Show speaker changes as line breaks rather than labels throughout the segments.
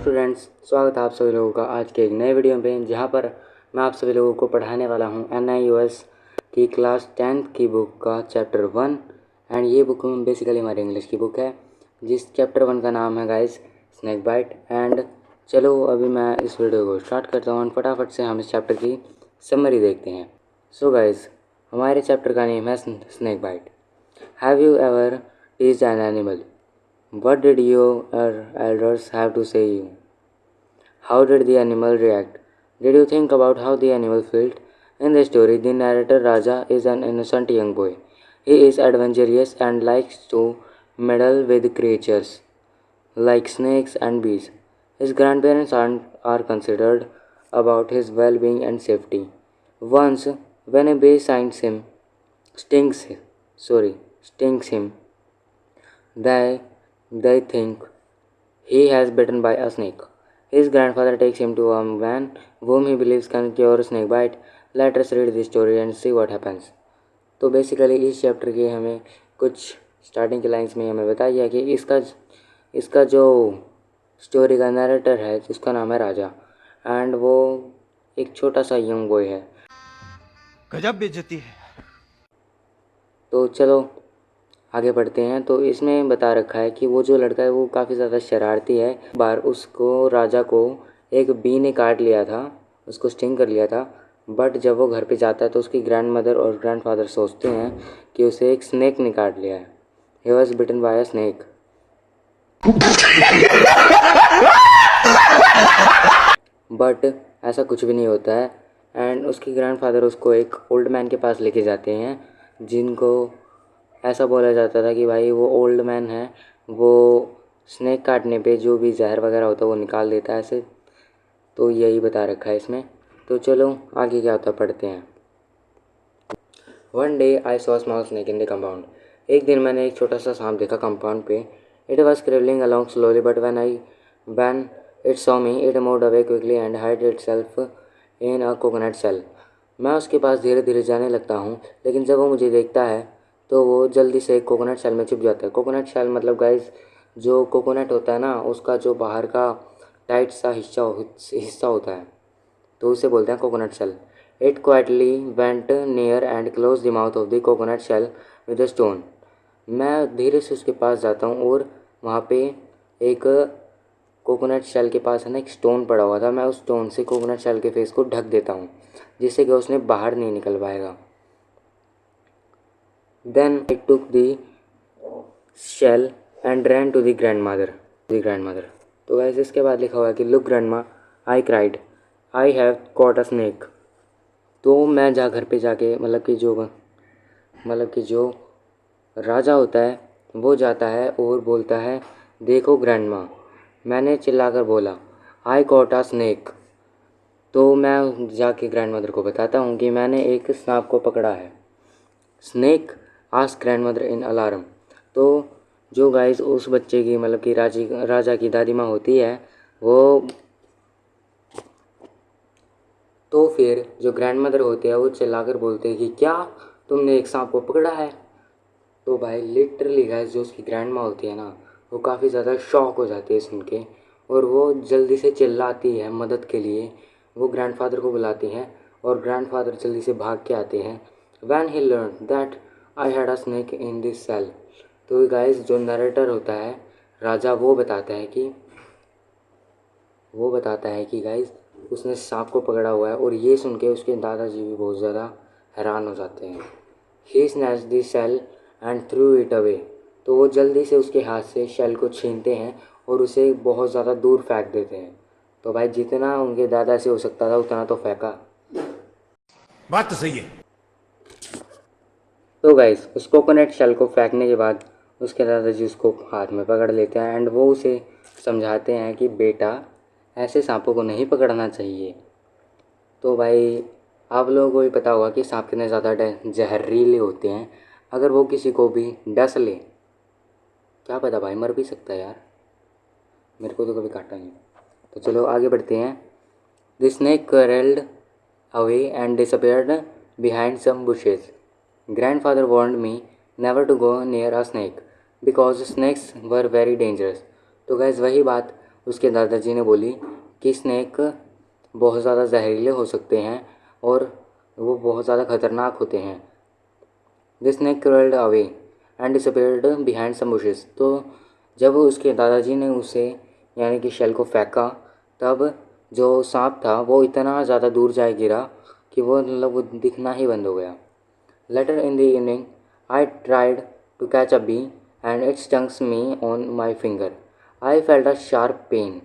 Students, स्वागत है आप सभी लोगों का आज के एक नए वीडियो में, जहां पर मैं आप सभी लोगों को पढ़ाने वाला हूं NIOS की क्लास 10th की बुक का चैप्टर 1। एंड ये बुक बेसिकली हमारी इंग्लिश की बुक है, जिस चैप्टर 1 का नाम है गाइस स्नेक बाइट। एंड चलो अभी मैं इस वीडियो को स्टार्ट करता हूँ। फटाफट से हम इस चैप्टर की समरी देखते हैं। सो गाइस, हमारे चैप्टर का नेम है snake bite. Have you ever teased an animal? What did your elders have to say you? How did the animal react? Did you think about how the animal felt? In the story, the narrator Raja is an innocent young boy. He is adventurous and likes to meddle with creatures like snakes and bees. His grandparents are considered about his well-being and safety. Once, when a bee stings him, they think he has bitten by a snake. His grandfather takes him to a man whom he believes can cure snake bite. Let us read the story and see what happens. तो basically इस chapter के हमें कुछ starting के lines में हमें बताया गया कि इसका जो स्टोरी का नरेटर है जिसका नाम है राजा, एंड वो एक छोटा सा यंग बॉय है।
गजब बेइज्जती है।
तो चलो आगे बढ़ते हैं। तो इसमें बता रखा है कि वो जो लड़का है वो काफ़ी ज़्यादा शरारती है। बार उसको राजा को एक बी ने काट लिया था, उसको स्टिंग कर लिया था। बट जब वो घर पे जाता है तो उसकी ग्रैंड मदर और ग्रैंड फादर सोचते हैं कि उसे एक स्नेक ने काट लिया है। He was bitten by a snake. But ऐसा कुछ भी नहीं होता है। एंड उसकी ग्रैंड फादर उसको एक ओल्ड मैन के पास लेके जाते हैं, जिनको ऐसा बोला जाता था कि भाई वो ओल्ड मैन है, वो स्नेक काटने पे जो भी जहर वगैरह होता है वो निकाल देता है ऐसे। तो यही बता रखा है इसमें। तो चलो आगे क्या होता है पढ़ते हैं। One day I saw small snake in the compound. एक दिन मैंने एक छोटा सा सांप देखा कंपाउंड पे। It was crawling along slowly but when it saw me it moved away quickly and hide itself in a coconut shell. मैं उसके पास धीरे धीरे जाने लगता हूँ, लेकिन जब वो मुझे देखता है तो वो जल्दी से कोकोनट शेल में छुप जाता है। कोकोनट शेल मतलब गाइस जो कोकोनट होता है ना, उसका जो बाहर का टाइट सा हिस्सा होता है, तो उसे बोलते हैं coconut shell. It quietly went near and close the mouth of the coconut shell with a stone. मैं धीरे से उसके पास जाता हूँ और वहाँ पे एक कोकोनट शेल के पास है ना एक स्टोन पड़ा हुआ था। मैं उस स्टोन से कोकोनट शेल के फेस को ढक देता हूँ, जिससे कि उसने बाहर नहीं निकल पाएगा। Then I took the shell and ran to the grandmother. तो वैसे इसके बाद लिखा हुआ है कि look grandma, I cried, I have caught a snake. तो मैं घर पे जाके मतलब कि जो राजा होता है वो जाता है और बोलता है देखो ग्रैंडमा, मैंने चिल्लाकर बोला I caught a snake। तो मैं जाके ग्रैंडमदर को बताता हूँ कि मैंने एक सांप को पकड़ा है। स्नेक आस्क ग्रैंडमदर इन अलार्म। तो जो गाइस उस बच्चे की मतलब कि राजा की दादी माँ होती है वो, तो फिर जो ग्रैंडमदर होते हैं वो चिल्लाकर बोलते हैं कि क्या तुमने एक सांप को पकड़ा है। तो भाई लिटरली गाइस जो उसकी ग्रैंड माँ होती है ना, वो काफ़ी ज़्यादा शॉक हो जाती है सुन के, और वो जल्दी से चिल्लाती है मदद के लिए। वो ग्रैंडफादर को बुलाती हैं और ग्रैंडफादर जल्दी से भाग के आते हैं। When he learned that I had a snake in this cell। तो गाइस जो नरेटर होता है राजा वो बताता है कि गाइस उसने सांप को पकड़ा हुआ है, और ये सुन के उसके दादाजी भी बहुत ज़्यादा हैरान हो जाते हैं। He snatched the shell and threw it away। तो वो जल्दी से उसके हाथ से शेल को छीनते हैं और उसे बहुत ज़्यादा दूर फेंक देते हैं। तो भाई जितना उनके दादा से हो सकता था उतना तो फेंका।
बात तो सही है।
तो गाइस उस कोकोनट शेल को फेंकने के बाद उसके दादाजी उसको हाथ में पकड़ लेते हैं एंड वो उसे समझाते हैं कि बेटा ऐसे सांपों को नहीं पकड़ना चाहिए। तो भाई आप लोगों को भी पता होगा कि सांप कितने ज़्यादा जहरीले होते हैं। अगर वो किसी को भी डस ले, क्या पता भाई मर भी सकता है यार। मेरे को तो कभी काटा नहीं। तो चलो आगे बढ़ते हैं। The snake curled away and disappeared behind some bushes। Grandfather warned me never to go near a snake because snakes were very dangerous। तो गैस वही बात उसके दादाजी ने बोली कि स्नेक बहुत ज़्यादा जहरीले हो सकते हैं और वो बहुत ज़्यादा खतरनाक होते हैं। The snake crawled away and disappeared behind some bushes. तो जब उसके दादाजी ने उसे यानी कि शेल को फेंका, तब जो सांप था वो इतना ज़्यादा दूर जा गिरा कि वो वो दिखना ही बंद हो गया। Later in the evening I tried to catch a bee and it stungs me on my finger. I felt a sharp pain.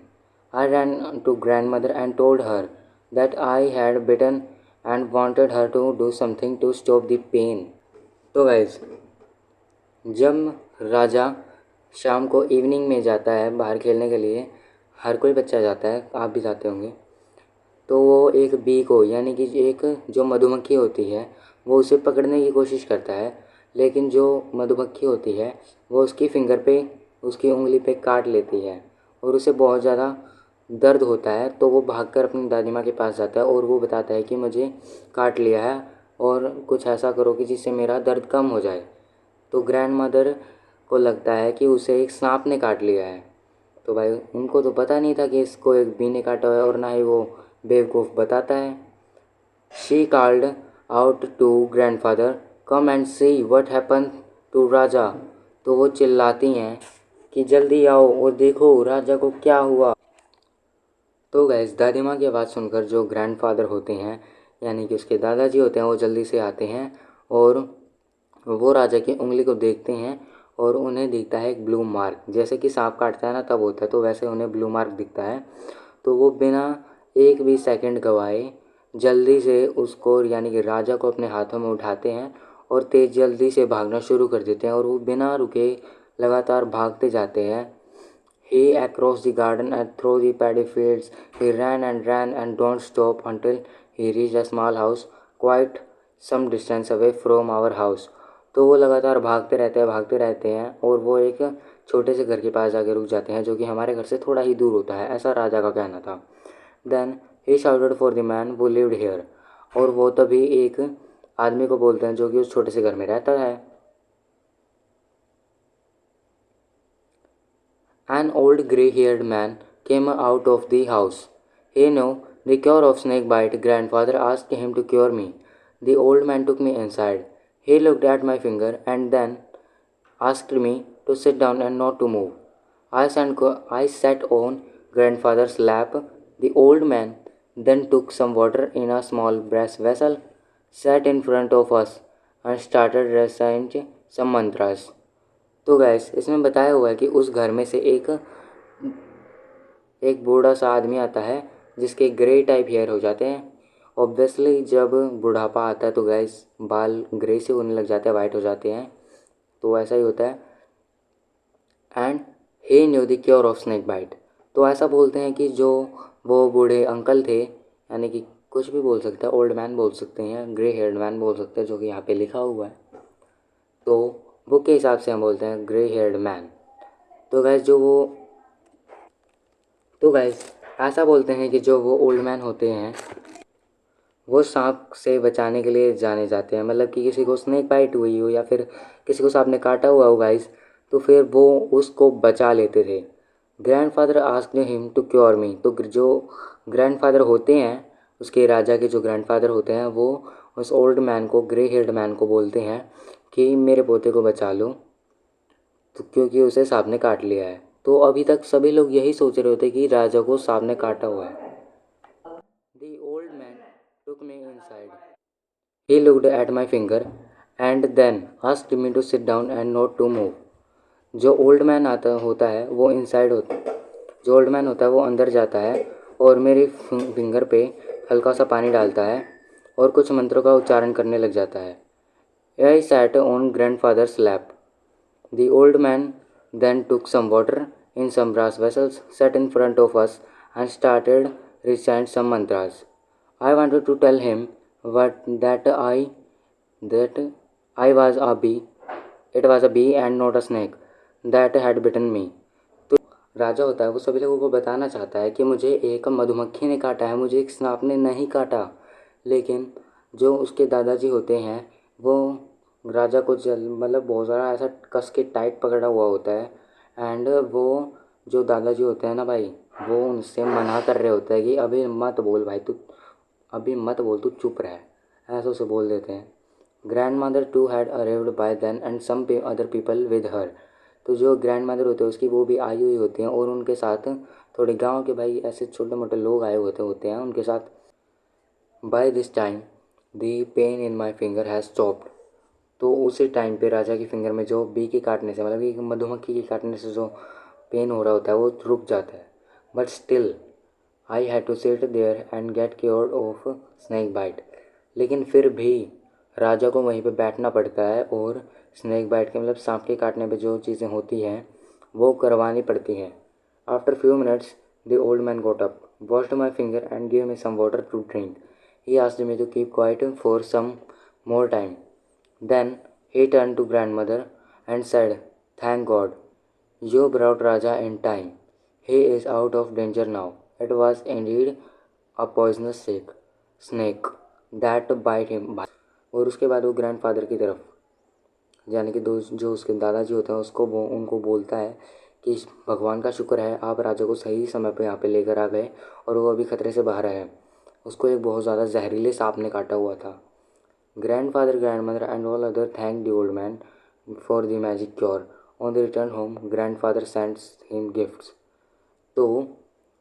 I ran to grandmother and told her that I had bitten and wanted her to do something to stop the pain. तो guys, जब राजा शाम को evening में जाता है बाहर खेलने के लिए, हर कोई बच्चा जाता है, आप भी जाते होंगे, तो वो एक बी को यानी कि एक जो मधुमक्खी होती है वो उसे पकड़ने की कोशिश करता है, लेकिन जो मधुमक्खी होती है वो उसकी फिंगर पे, उसकी उंगली पे काट लेती है और उसे बहुत ज़्यादा दर्द होता है। तो वो भागकर अपनी दादी माँ के पास जाता है और वो बताता है कि मुझे काट लिया है और कुछ ऐसा करो कि जिससे मेरा दर्द कम हो जाए। तो ग्रैंड मदर को लगता है कि उसे एक सांप ने काट लिया है। तो भाई उनको तो पता नहीं था कि इसको एक बी ने काटा है और ना ही वो बेवकूफ़ बताता है। She called out to grandfather, come and see what happen to Raja. तो वो चिल्लाती हैं कि जल्दी आओ और देखो राजा को क्या हुआ। तो गैस, दादी माँ की आवाज़ सुनकर जो ग्रैंडफादर होते हैं यानी कि उसके दादाजी होते हैं वो जल्दी से आते हैं और वो राजा की उंगली को देखते हैं और उन्हें दिखता है एक ब्लू मार्क, जैसे कि सांप काटता है ना तब होता है, तो वैसे उन्हें ब्लू मार्क दिखता है। तो वो बिना एक भी सेकंड गवाए जल्दी से उसको यानी कि राजा को अपने हाथों में उठाते हैं और तेज़ जल्दी से भागना शुरू कर देते हैं और वो बिना रुके लगातार भागते जाते हैं। He across the garden and through the paddy fields. He ran and don't stop until he reached a small house quite some distance away from our house. तो वो लगातार भागते रहते हैं और वो एक छोटे से घर के पास जाके रुक जाते हैं जो कि हमारे घर से थोड़ा ही दूर होता है, ऐसा राजा का कहना था। Then he shouted for the man who lived here. और वो तभी एक आदमी को बोलते हैं जो कि उस छोटे से घर में रहता है। An old grey-haired man came out of the house. He knew the cure of snake bite. Grandfather asked him to cure me. The old man took me inside. He looked at my finger and then asked me to sit down and not to move. I sat on grandfather's lap. The old man then took some water in a small brass vessel, sat in front of us, and started reciting some mantras. तो gas, इसमें बताया हुआ है कि उस घर में से एक बूढ़ा सा आदमी आता है जिसके ग्रे टाइप हेयर हो जाते हैं। ऑब्वियसली जब बुढ़ापा आता है तो गैस बाल ग्रे से होने लग जाते हैं, वाइट हो जाते हैं, तो ऐसा ही होता है। And he knew the cure of snake bite. तो ऐसा बोलते हैं कि जो वो बूढ़े अंकल थे, यानी कि कुछ भी बोल सकते हैं, ओल्ड मैन बोल सकते हैं, ग्रे हेयर्ड मैन बोल सकते हैं, जो कि यहाँ पे लिखा हुआ है, तो बुक के हिसाब से हम बोलते हैं ग्रे हेयर्ड मैन। तो गैस ऐसा बोलते हैं कि जो वो ओल्ड मैन होते हैं वो सांप से बचाने के लिए जाने जाते हैं, मतलब कि किसी को स्नेक बाइट हुई हो या फिर किसी को सांप ने काटा हुआ हो गाइस, तो फिर वो उसको बचा लेते थे। Grandfather asked him to cure me. तो जो ग्रैंडफादर होते हैं, उसके राजा के जो ग्रैंडफादर होते हैं, वो उस ओल्ड मैन को, ग्रे हेयर्ड मैन को बोलते हैं कि मेरे पोते को बचा लो, तो क्योंकि उसे सांप ने काट लिया है। तो अभी तक सभी लोग यही सोच रहे होते कि राजा को सांप ने काटा हुआ है। The old man took me inside. He looked at my finger and then asked me to sit down and not to move. जो ओल्ड मैन होता है वो इनसाइड होता है, जो ओल्ड मैन होता है वो अंदर जाता है और मेरी फिंगर पे हल्का सा पानी डालता है और कुछ मंत्रों का उच्चारण करने लग जाता है। I sat on grandfather's lap. The old man then took some water in some brass vessels, sat in front of us, and started reciting some mantras. I wanted to tell him that I was a bee. It was a bee and not a snake that had bitten me. तो राजा होता है वो सभी लोगों को बताना चाहता है कि मुझे एक मधुमक्खी ने काटा है, मुझे एक सांप ने नहीं काटा। लेकिन जो उसके दादाजी होते हैं वो राजा को मतलब बहुत ज़्यादा ऐसा कस के टाइट पकड़ा हुआ होता है। एंड वो जो दादाजी होते हैं ना भाई, वो उनसे मना कर रहे होते हैं कि अभी मत बोल भाई, तू अभी मत बोल, तू चुप रह, ऐसा उसे बोल देते हैं। Grandmother too had arrived by then and some other people with her. तो जो ग्रैंड मदर होते हैं उसकी वो भी आई हुई होती हैं और उनके साथ थोड़े गांव के भाई ऐसे छोटे मोटे लोग आए होते हैं उनके साथ। By this time the pain in my finger has stopped. तो उसी टाइम पे राजा की फिंगर में जो बी के काटने से, मतलब कि मधुमक्खी के काटने से जो पेन हो रहा होता है वो रुक जाता है। But still I had to sit there and get cured of snake bite. लेकिन फिर भी राजा को वहीं पे बैठना पड़ता है और स्नेक बाइट के, मतलब सांप के काटने पे जो चीज़ें होती हैं वो करवानी पड़ती हैं। After few minutes the old man got up, washed my finger and give me some water to drink. He asked me to keep quiet for some more time. Then he turned to grandmother and said, "Thank God, you brought Raja in time. He is out of danger now. It was indeed a poisonous snake that bite him." और उसके बाद वो grandfather की तरफ, यानी कि जो उसके दादाजी होते हैं उसको उनको बोलता है कि भगवान का शुक्र है आप राजा को सही समय पे यहाँ पे लेकर आ गए और वो अभी खतरे से बाहर है। उसको एक बहुत ज़्यादा जहरीले सांप ने काटा हुआ था। Grandfather, grandmother, and all other thanked the old man for the magic cure. On the return home, grandfather sends him gifts. तो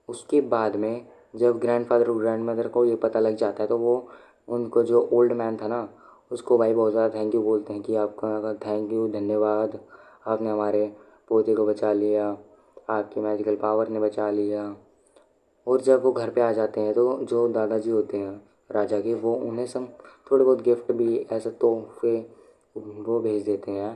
उसके बाद में जब ग्रैंडफादर और ग्रैंडमदर को ये पता लग जाता है तो वो उनको, जो ओल्ड मैन था ना, उसको भाई बहुत ज़्यादा थैंक यू बोलते हैं कि आपका थैंक यू, धन्यवाद, आपने हमारे पोते को बचा लिया, आपकी मैजिकल पावर ने बचा लिया। और जब वो घर पे आ जाते हैं तो जो दादाजी होते हैं राजा के, वो उन्हें सब थोड़े बहुत गिफ्ट भी, ऐसे तोहफे वो भेज देते हैं।